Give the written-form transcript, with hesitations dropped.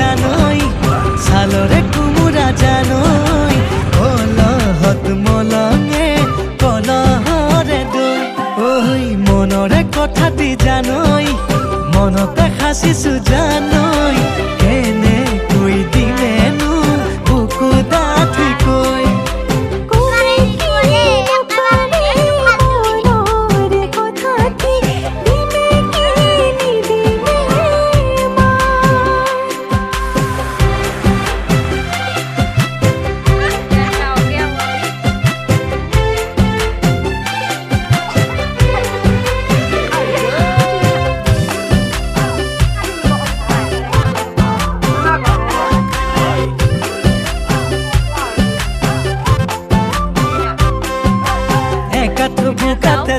জানই সালরে কুমুরা জানই কলহত মলঙে কলহরে দৈ ওই মনরে কথাটি জানই মনতে সাচিছো জানই কেনে কৈ দিলেনো বুকু ডাঠি কৈ বুকাতে